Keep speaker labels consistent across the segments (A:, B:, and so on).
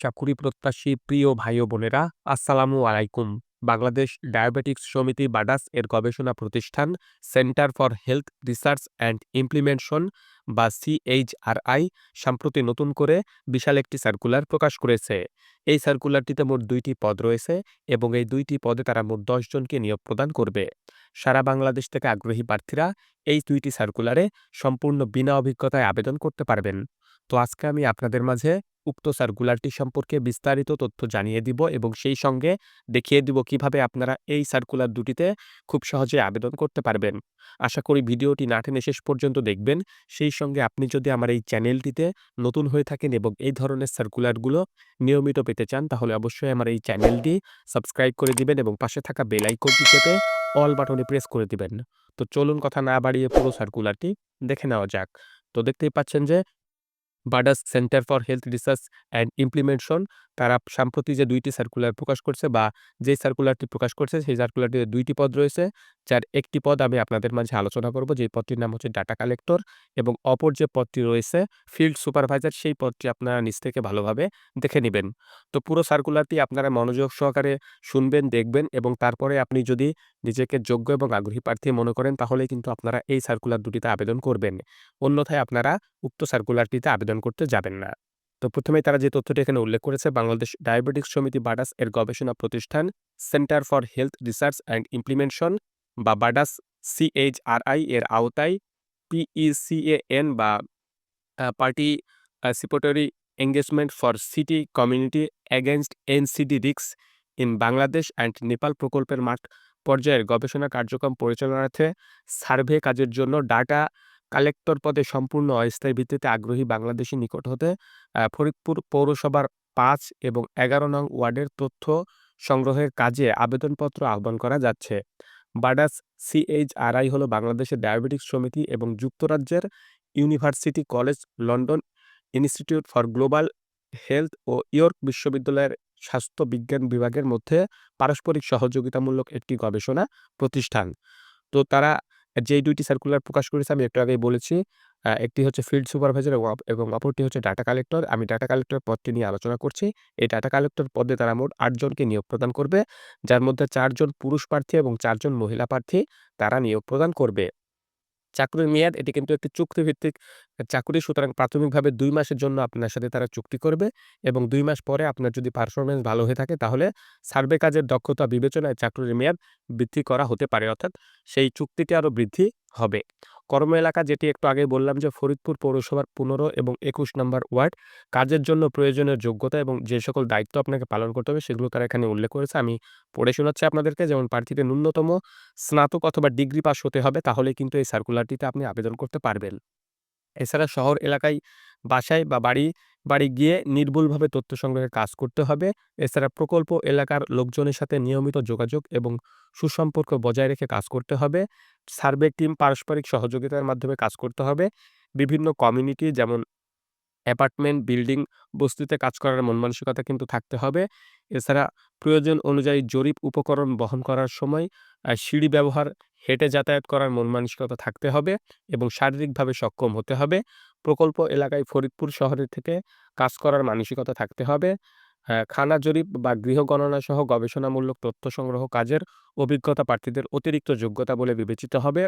A: চাকুরি প্রত্যাশী প্রিয় ভাই ও বোনেরা, আসসালামু আলাইকুম। বাংলাদেশ ডায়াবেটিক্স সমিতি বাডাস এর গবেষণা প্রতিষ্ঠান centre for health research and implementation বা সিএইচআরআই সম্প্রতি নতুন করে বিশাল একটি সার্কুলার প্রকাশ করেছে। এই সার্কুলারটিতে মোট ২টি পদ রয়েছে এবং এই ২টি পদে তারা মোট ১০ জনকে নিয়োগ প্রদান করবে। সারা বাংলাদেশ থেকে আগ্রহী প্রার্থীরা এই ২টি সার্কুলারে সম্পূর্ণ বিনা অভিজ্ঞতায় আবেদন করতে পারবেন। তো আজকে আমি আপনাদের মাঝে উক্ত সার্কুলারটি সম্পর্কে বিস্তারিত তথ্য জানিয়ে দিব এবং সেই সঙ্গে দেখিয়ে দিব কিভাবে আপনারা এই সার্কুলার দুটিতে খুব সহজে আবেদন করতে পারবেন। আশা করি ভিডিওটি না টেনে শেষ পর্যন্ত দেখবেন। সেই সঙ্গে আপনি যদি আমার এই চ্যানেলটিতে নতুন হয়ে থাকেন এবং এই ধরনের সার্কুলারগুলো নিয়মিত পেতে চান, তাহলে অবশ্যই আমার এই চ্যানেলটি সাবস্ক্রাইব করে দিবেন এবং পাশে থাকা বেল আইকনটি চেপে অল বাটনে প্রেস করে দিবেন। তো চলুন কথা না বাড়িয়ে পুরো সার্কুলারটি দেখে নেওয়া যাক। তো দেখতেই পাচ্ছেন যে BADAS centre for health research and implementation তারা সম্প্রতি যে ২টি সার্কুলার প্রকাশ করছে বা যে সার্কুলারটি প্রকাশ করছে সেই সার্কুলারটিতে ২টি পদ রয়েছে, যার একটি পদ আমি আপনাদের মাঝে আলোচনা করব, যে পদটির নাম হচ্ছে ডাটা কালেক্টর, এবং অপর যে পদটি রয়েছে ফিল্ড সুপারভাইজার, সেই পদটি আপনারা নিচ থেকে ভালোভাবে দেখে নেবেন। তো পুরো সার্কুলারটি আপনারা মনোযোগ সহকারে শুনবেন, দেখবেন এবং তারপরে আপনি যদি নিজেকে যোগ্য এবং আগ্রহী প্রার্থী মনে করেন, তাহলে কিন্তু আপনারা এই সার্কুলার দুটিতে আবেদন করবেন। অন্যথায় আপনারা উক্ত সার্কুলারটিতে আবেদন করতে যাবেন না। তো প্রথমেই তারা যে তথ্যটি এখানে উল্লেখ করেছে, বাংলাদেশ ডায়াবেটিক্স সমিতি বাডাস এর গবেষণা প্রতিষ্ঠান centre for health research and implementation বা বাডাস সিএইচআরআই এর আওতায় পিইসিএএন বা participatory engagement for city community against NCD risk in Bangladesh and Nepal প্রকল্পের মাঠ পর্যায়ের গবেষণা কার্যক্রম পরিচালনার্থে সার্ভে কাজের জন্য ডাটা কালেক্টর পদে সম্পূর্ণ অস্থায়ী ভিত্তিতে আগ্রহী বাংলাদেশী নিকট হতে ফরিদপুর পৌরসভার ৫ এবং ১১ নং ওয়ার্ডের তথ্য সংগ্রহের কাজে আবেদনপত্র আহ্বান করা যাচ্ছে। বাডাস সিএইচআরআই হল বাংলাদেশের ডায়াবেটিক্স সমিতি এবং যুক্তরাজ্যের university college London institute for global health ও ইয়র্ক বিশ্ববিদ্যালয়ের স্বাস্থ্য বিজ্ঞান বিভাগের মধ্যে পারস্পরিক সহযোগিতামূলক একটি গবেষণা প্রতিষ্ঠান। তো তারা যেই ২টি সার্কুলার প্রকাশ করেছে আমি একটু আগেই বলেছি। একটি হচ্ছে ফিল্ড সুপারভাইজার এবং অপরটি হচ্ছে ডাটা কালেক্টর। আমি ডাটা কালেক্টর পদটি নিয়ে আলোচনা করছি। এই ডাটা কালেক্টর পদে তারা মোট ৮ জনকে নিয়োগ প্রদান করবে, যার মধ্যে ৪ জন পুরুষ প্রার্থী এবং ৪ জন মহিলা প্রার্থী তারা নিয়োগ প্রদান করবে। চাকরির মেয়াদ এটি কিন্তু একটি চুক্তিভিত্তিক চাকুরি, সুতরাং প্রাথমিকভাবে ২ মাসের জন্য আপনার সাথে তারা চুক্তি করবে এবং ২ মাস পরে আপনার যদি পারফরম্যান্স ভালো হয়ে থাকে, তাহলে সার্ভে কাজের দক্ষতা বিবেচনায় চাকরির মেয়াদ বৃদ্ধি করা হতে পারে, অর্থাৎ সেই চুক্তিটি আরও বৃদ্ধি হবে। কর্ম এলাকা যেটি একটু আগে বললাম যে ফরিদপুর পৌরসভার ১৫ এবং ২১ নম্বর ওয়ার্ড। কাজের জন্য প্রয়োজনীয় যোগ্যতা এবং যে সকল দায়িত্ব আপনাকে পালন করতে হবে সেগুলো তারা এখানে উল্লেখ করেছে। আমি পড়ে শোনাচ্ছি আপনাদেরকে। যেমন প্রার্থীদের ন্যূনতম স্নাতক অথবা ডিগ্রি পাস হতে হবে, তাহলে কিন্তু এই সার্কুলারটিতে আপনি আবেদন করতে পারবেন। এছাড়া শহর এলাকায় বাসায় বা বাড়ি গিয়ে নির্ভুলভাবে তথ্য সংগ্রহের কাজ করতে হবে। এছাড়া প্রকল্প এলাকার লোকজনের সাথে নিয়মিত যোগাযোগ এবং সুসম্পর্ক বজায় রেখে কাজ করতে হবে। সার্ভে টিম পারস্পরিক সহযোগিতার মাধ্যমে কাজ করতে হবে। বিভিন্ন কমিউনিটি যেমন অ্যাপার্টমেন্ট, বিল্ডিং, বস্তিতে কাজ করার মন মানসিকতা কিন্তু থাকতে হবে। এছাড়া প্রয়োজন অনুযায়ী জরিপ উপকরণ বহন করার সময় সিঁড়ি ব্যবহার, হেঁটে যাতায়াত করার মন মানসিকতা থাকতে হবে এবং শারীরিকভাবে সক্ষম হতে হবে। প্রকল্প এলাকায় ফরিদপুর শহরের থেকে কাজ করার মানসিকতা থাকতে হবে। খানা জরিপ বা গৃহ গণনা সহ গবেষণামূলক তথ্য সংগ্রহ কাজের অভিজ্ঞতা প্রার্থীদের অতিরিক্ত যোগ্যতা বলে বিবেচিত হবে।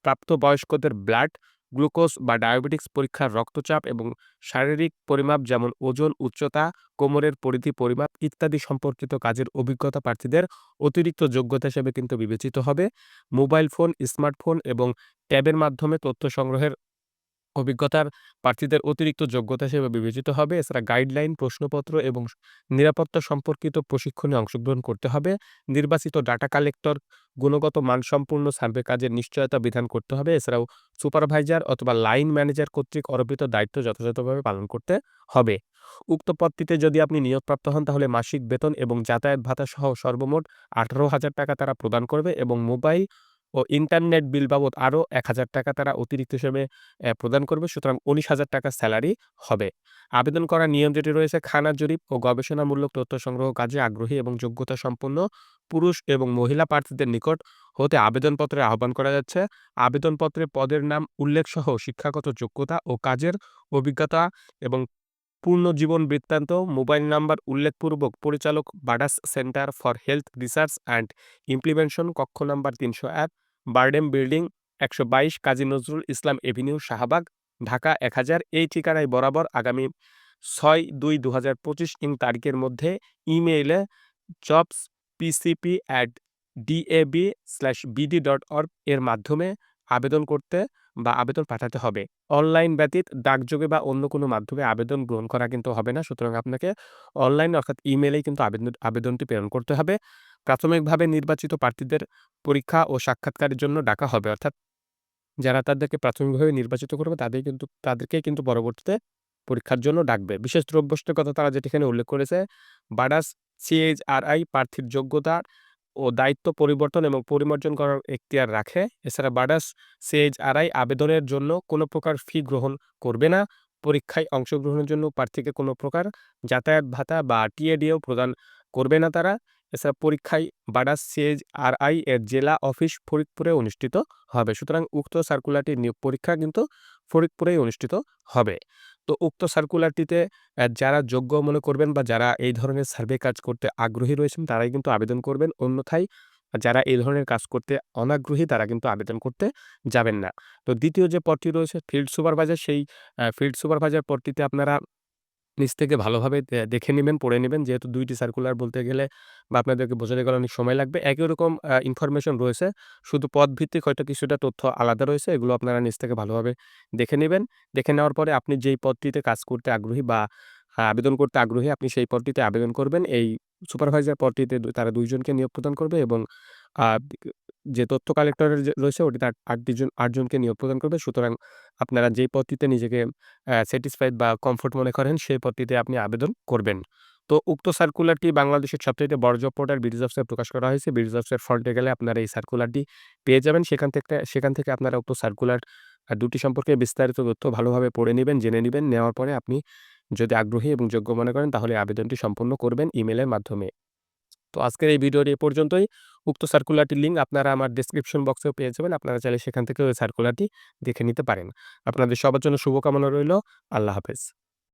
A: প্রাপ্তবয়স্কদের ব্লাড গ্লুকোজ বা ডায়াবেটিক্স পরীক্ষার রক্তচাপ এবং শারীরিক পরিমাপ যেমন ওজন, উচ্চতা, কোমরের পরিধি পরিমাপ ইত্যাদি সম্পর্কিত কাজের অভিজ্ঞতা প্রার্থীদের অতিরিক্ত যোগ্যতা হিসেবে কিন্তু বিবেচিত হবে। মোবাইল ফোন, স্মার্টফোন এবং ট্যাবের মাধ্যমে তথ্য সংগ্রহের অভিজ্ঞতার প্রার্থীদের অতিরিক্ত যোগ্যতা হিসেবে বিবেচিত হবে। এছাড়া গাইডলাইন, প্রশ্নপত্র এবং নিরাপত্তা সম্পর্কিত প্রশিক্ষণে অংশগ্রহণ করতে হবে। নির্বাচিত ডাটা কালেক্টর গুণগত মানসম্পন্ন সার্ভে কাজের নিশ্চয়তা বিধান করতে হবে। এছাড়াও সুপারভাইজার অথবা লাইন ম্যানেজার কর্তৃক অর্পিত দায়িত্ব যথাযথভাবে পালন করতে হবে। উক্ত পদটিতে যদি আপনি নিয়োগপ্রাপ্ত হন, তাহলে মাসিক বেতন এবং যাতায়াত ভাতা সহ সর্বমোট ১৮,০০০ টাকা তারা প্রদান করবে এবং মোবাইল ও ইন্টারনেট বিল বাবদ আরও ১,০০০ টাকা তারা অতিরিক্ত হিসেবে প্রদান করবে। সুতরাং ১৯,০০০ টাকা স্যালারি হবে। আবেদন করার নিয়ম যেটি রয়েছে, খানা জরিপ ও গবেষণামূলক তথ্য সংগ্রহ কাজে আগ্রহী এবং যোগ্যতা সম্পন্ন পুরুষ এবং মহিলা প্রার্থীদের নিকট হতে আবেদনপত্রের আহ্বান করা যাচ্ছে। আবেদনপত্রে পদের নাম উল্লেখ সহ শিক্ষাগত যোগ্যতা ও কাজের অভিজ্ঞতা এবং পূর্ণ জীবন বৃত্তান্ত, মোবাইল নাম্বার উল্লেখপূর্বক পরিচালক BADAS centre for health research and implementation, কক্ষ number ৩০১, BIRDEM building, ১২২ Kazi Nazrul Islam avenue, Shahbag, Dhaka ১০০০। এই ঠিকানায় বরাবর আগামী ৬/২/২০২৫ তারিখের মধ্যে ইমেইলে jobspcp@dab/bd.org এর মাধ্যমে আবেদন করতে বা আবেদন পাঠাতে হবে। অনলাইন ব্যতীত ডাকযোগে বা অন্য কোনো মাধ্যমে আবেদন গ্রহণ করা কিন্তু হবে না। সুতরাং আপনাকে অনলাইন অর্থাৎ ইমেইলেই কিন্তু আবেদনটি প্রেরণ করতে হবে। প্রাথমিকভাবে নির্বাচিত প্রার্থীদের পরীক্ষা ও সাক্ষাৎকারের জন্য ডাকা হবে। অর্থাৎ যারা তাদেরকে প্রাথমিকভাবে নির্বাচিত করবে তাদেরকেই কিন্তু পরবর্তীতে পরীক্ষার জন্য ডাকবে। বিশেষ দ্রব্যষ্টের কথা তারা যেটি এখানে উল্লেখ করেছে, বাডাস সিএইচআরআই প্রার্থীর যোগ্যতা ও দায়িত্ব পরিবর্তন এবং পরিমার্জন করার এখতিয়ার রাখে। এছাড়া বাডাস সিএইচআরআই আবেদনের জন্য কোনো প্রকার ফি গ্রহণ করবে না। পরীক্ষায় অংশগ্রহণের জন্য প্রার্থীকে কোনো প্রকার যাতায়াত ভাতা বা টিএডিও প্রদান করবে না তারা। এছাড়া পরীক্ষায় বাডাস সিএইচআরআই এর জেলা অফিস ফরিদপুরে অনুষ্ঠিত হবে। সুতরাং উক্ত সার্কুলারটির নিয়োগ পরীক্ষা কিন্তু ফরিদপুরেই অনুষ্ঠিত হবে। তো উক্ত সার্কুলারটিতে যারা যোগ্য মনে করবেন বা যারা এই ধরনের সার্ভে কাজ করতে আগ্রহী রয়েছেন তারাই কিন্তু আবেদন করবেন। অন্যথায় যারা এই ধরনের কাজ করতে অনাগ্রহী তারা কিন্তু আবেদন করতে যাবেন না। তো দ্বিতীয় যে পদটি রয়েছে ফিল্ড সুপারভাইজার, সেই ফিল্ড সুপারভাইজার পদটিতে আপনারা নিজ থেকে ভালোভাবে দেখে নিবেন, পড়ে নিবেন। যেহেতু ২ টি সার্কুলার বলতে গেলে বা আপনাদেরকে বোঝাতে গেলে অনেক সময় লাগবে। একই রকম ইনফরমেশন রয়েছে। শুধু পদভিত্তিক হয়তো কিছুটা তথ্য আলাদা রয়েছে। এগুলো আপনারা নিজ থেকে ভালোভাবে দেখে নিবেন। দেখে নেওয়ার পরে আপনি যেই পদটিতে কাজ করতে আগ্রহী বা আবেদন করতে আগ্রহী আপনি সেই পদটিতে আবেদন করবেন। এই সুপারভাইজার পদটিতে তারা ২ জনকে নিয়োগ প্রদান করবে এবং আ যে তথ্য কালেক্টরের রয়েছে ওটিতে ৮ জনকে নিয়োগ প্রদান করবে। সুতরাং আপনারা যেই পদটিতে নিজেকে স্যাটিসফাইড বা কমফোর্ট মনে করেন সেই পদটিতে আপনি আবেদন করবেন। তো উক্ত সার্কুলারটি বাংলাদেশের সবচাইতে বড় জব পোর্টাল বিডিজবসে প্রকাশ করা হয়েছে। বিডিজবসের ফ্রন্টে গেলে আপনারা এই সার্কুলারটি পেয়ে যাবেন। সেখান থেকে আপনারা উক্ত সার্কুলার ২ টি সম্পর্কে বিস্তারিত তথ্য ভালোভাবে পড়ে নিবেন, জেনে নিবেন। নেওয়ার পরে আপনি যদি আগ্রহী এবং যোগ্য মনে করেন তাহলে আবেদনটি সম্পূর্ণ করবেন ইমেইলের মাধ্যমে। তো আজকের এই ভিডিওটি এ পর্যন্তই। উক্ত সার্কুলারটির লিঙ্ক আপনারা আমার ডেসক্রিপশন বক্সেও পেয়ে যাবেন। আপনারা চাইলে সেখান থেকেও ওই সার্কুলারটি দেখে নিতে পারেন। আপনাদের সবার জন্য শুভকামনা রইল। আল্লাহ হাফেজ।